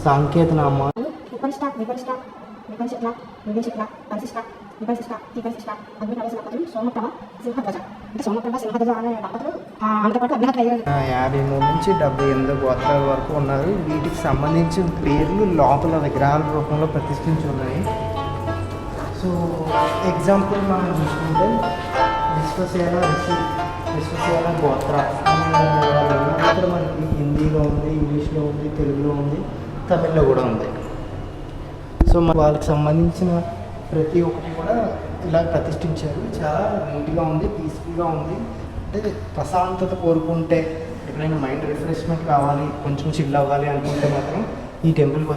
సాంకేతనామాలు యాభై మూడు నుంచి 78 గోత్రాల వరకు ఉన్నారు. వీటికి సంబంధించిన పేర్లు లోపల విగ్రహాల రూపంలో ప్రతిష్ఠించి ఉన్నాయి. సో ఎగ్జాంపుల్ మనం చూసుకుంటే విశ్వసేన గోత్ర ఇక్కడ మనకి హిందీలో ఉంది, ఇంగ్లీష్లో ఉంది, తెలుగులో ఉంది, తమిళ్లో కూడా ఉంది. సో వాళ్ళకి సంబంధించిన ప్రతి ఒక్కటి కూడా ఇలా ప్రతిష్ఠించారు. చాలా నీట్గా ఉంది, పీస్ఫుల్గా ఉంది. అంటే ప్రశాంతత కోరుకుంటే, ఎప్పుడైనా మైండ్ రిఫ్రెష్మెంట్ కావాలి, కొంచెం చిల్ అవ్వాలి అనుకుంటే మాత్రం ఈ టెంపుల్కి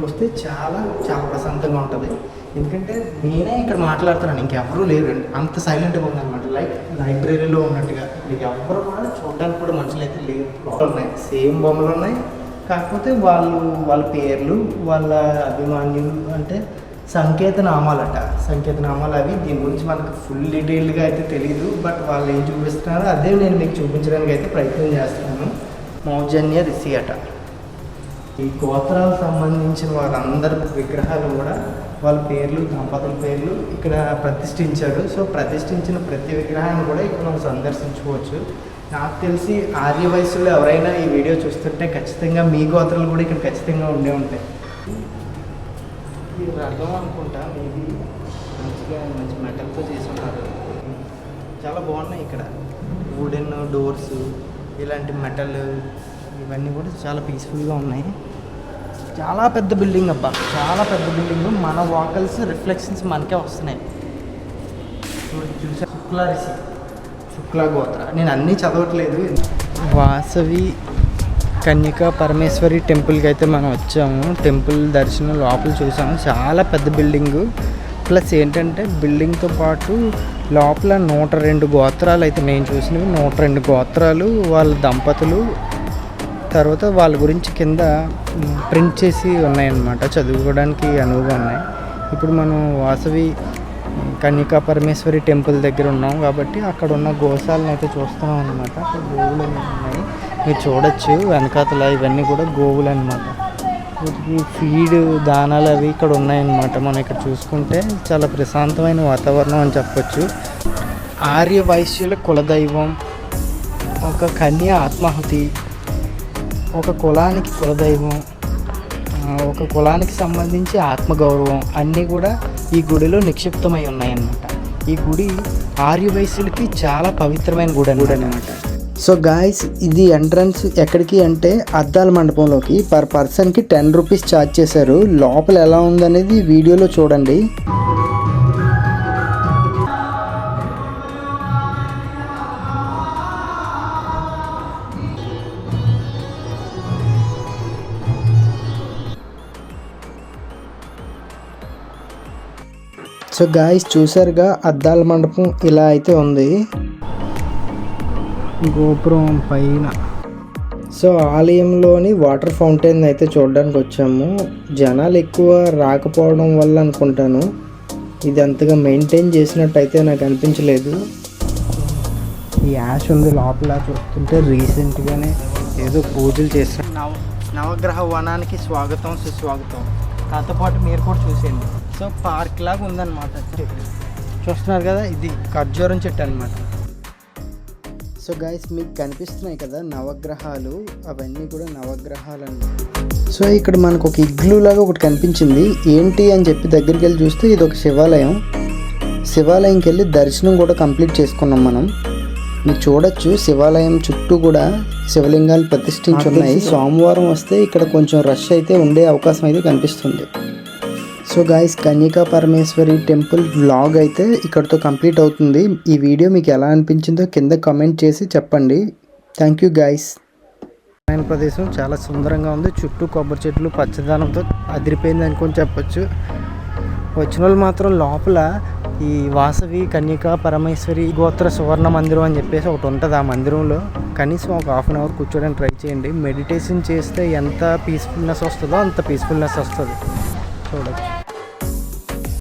వస్తే చాలా చాలా ప్రశాంతంగా ఉంటుంది. ఎందుకంటే నేనే ఇక్కడ మాట్లాడుతున్నాను, ఇంకెవరూ లేరు, అంత సైలెంట్గా ఉందన్నమాట. లైక్ లైబ్రరీలో ఉన్నట్టుగా. మీకు ఎవరు కూడా చూడడానికి కూడా మనుషులు అయితే లేరు. ఉన్నాయి, సేమ్ బొమ్మలు ఉన్నాయి. కాకపోతే వాళ్ళ పేర్లు, వాళ్ళ అభిమాన్యులు అంటే సంకేతనామాలు అవి. దీని గురించి మనకు ఫుల్ డీటెయిల్డ్గా అయితే తెలియదు. బట్ వాళ్ళు ఏం చూపిస్తున్నారో అదే నేను మీకు చూపించడానికి అయితే ప్రయత్నం చేస్తున్నాను. మౌజన్య రిషి అట. ఈ గోత్రాలకు సంబంధించిన వాళ్ళందరి విగ్రహాలు కూడా వాళ్ళ పేర్లు, దంపతుల పేర్లు ఇక్కడ ప్రతిష్ఠించాడు. సో ప్రతిష్ఠించిన ప్రతి విగ్రహాన్ని కూడా ఇక్కడ మనం సందర్శించుకోవచ్చు. నాకు తెలిసి ఆర్య వయసులో ఎవరైనా ఈ వీడియో చూస్తుంటే ఖచ్చితంగా మీ గోత్రాలు కూడా ఇక్కడ ఖచ్చితంగా ఉండే ఉంటాయి. ఇది రథం అనుకుంటా, మేబీ మంచి మెటల్తో చేసి ఉన్నారు. చాలా బాగున్నాయి ఇక్కడ. వుడెన్ డోర్స్, ఇలాంటి మెటల్ ఇవన్నీ కూడా చాలా పీస్ఫుల్గా ఉన్నాయి. చాలా పెద్ద బిల్డింగ్ అబ్బా, చాలా పెద్ద బిల్డింగ్. మన వాకల్స్ రిఫ్లెక్షన్స్ మనకే వస్తున్నాయి. చూసా శుక్లా గోత్ర. నేను అన్నీ చదవట్లేదు. వాసవి కన్యకా పరమేశ్వరి టెంపుల్కి అయితే మనం వచ్చాము. టెంపుల్ దర్శనం లోపల చూసాము. చాలా పెద్ద బిల్డింగు. ప్లస్ ఏంటంటే బిల్డింగ్తో పాటు లోపల 102 గోత్రాలు అయితే నేను చూసినవి. 102 గోత్రాలు, వాళ్ళ దంపతులు, తర్వాత వాళ్ళ గురించి కింద ప్రింట్ చేసి ఉన్నాయన్నమాట. చదువుకోవడానికి అనువుగా ఉన్నాయి. ఇప్పుడు మనం వాసవి కన్యకా పరమేశ్వరి టెంపుల్ దగ్గర ఉన్నాం కాబట్టి అక్కడ ఉన్న గోశాలను అయితే చూస్తున్నాం అనమాట. అక్కడ గోవులు ఉన్నాయి, మీరు చూడొచ్చు. వెనకాతల ఇవన్నీ కూడా గోవులు అనమాట. ఫీడ్ దానాలు అవి ఇక్కడ ఉన్నాయన్నమాట. మనం ఇక్కడ చూసుకుంటే చాలా ప్రశాంతమైన వాతావరణం అని చెప్పొచ్చు. ఆర్య వైశ్యుల కులదైవం, ఒక కన్య ఆత్మాహుతి, ఒక కులానికి కులదైవం, ఒక కులానికి సంబంధించి ఆత్మగౌరవం అన్నీ కూడా ఈ గుడిలో నిక్షిప్తమై ఉన్నాయన్నమాట. ఈ గుడి ఆర్య వైశ్యులకి చాలా పవిత్రమైన గుడి అనమాట. సో గాయస్, ఇది ఎంట్రన్స్ ఎక్కడికి అంటే అద్దాల మండపంలోకి. పర్ పర్సన్కి 10 రూపీస్ ఛార్జ్ చేశారు. లోపల ఎలా ఉందనేది వీడియోలో చూడండి. సో గాయస్, చూసారుగా అద్దాల మండపం ఇలా అయితే ఉంది గోపురం పైన. సో ఆలయంలోని వాటర్ ఫౌంటైన్ అయితే చూడడానికి వచ్చాము. జనాలు ఎక్కువ రాకపోవడం వల్ల అనుకుంటాను ఇది అంతగా మెయింటైన్ చేసినట్టు అయితే నాకు అనిపించలేదు. ఈ యాష్ ఉంది లోపల చూస్తుంటే. రీసెంట్గానే ఏదో పూజలు చేస్తున్నారు. నవగ్రహ వనానికి స్వాగతం, సుస్వాగతం. దాంతో పాటు మీరు కూడా చూసేయండి. సో పార్క్ లాగా ఉందన్నమాట. చూస్తున్నారు కదా, ఇది ఖర్జూరం చెట్టు అనమాట. సో గైస్, మీకు కనిపిస్తున్నాయి కదా నవగ్రహాలు, అవన్నీ కూడా నవగ్రహాలు అన్నమాట. సో ఇక్కడ మనకు ఒక ఇగ్లూ లాగా ఒకటి కనిపించింది. ఏంటి అని చెప్పి దగ్గరికి వెళ్ళి చూస్తే ఇది ఒక శివాలయం. శివాలయంకి వెళ్ళి దర్శనం కూడా కంప్లీట్ చేసుకున్నాం మనం. మీరు చూడొచ్చు, శివాలయం చుట్టూ కూడా శివలింగాలు ప్రతిష్ఠించి ఉన్నాయి. సోమవారం వస్తే ఇక్కడ కొంచెం రష్ అయితే ఉండే అవకాశం అయితే కనిపిస్తుంది. So guys, Kanyaka Parameswari temple vlog అయితే ఇక్కడితో కంప్లీట్ అవుతుంది. ఈ వీడియో మీకు ఎలా అనిపించిందో కింద కామెంట్ చేసి చెప్పండి. Thank you guys. ప్రదేశం చాలా సుందరంగా ఉంది. చుట్టూ కొబ్బరి చెట్లు పచ్చదనంతో అదిరిపోయింది అనుకొని చెప్పొచ్చు. వచ్చిన వాళ్ళు మాత్రం లోపల ఈ వాసవి కన్యకా పరమేశ్వరి గోత్ర సువర్ణ మందిరం అని చెప్పేసి ఒకటి ఉంటుంది. ఆ మందిరంలో కనీసం ఒక 1/2 అవర్ కూర్చోడానికి ట్రై చేయండి. మెడిటేషన్ చేస్తే ఎంత పీస్ఫుల్నెస్ వస్తుందో అంత పీస్ఫుల్నెస్ వస్తుంది. చూడొచ్చు.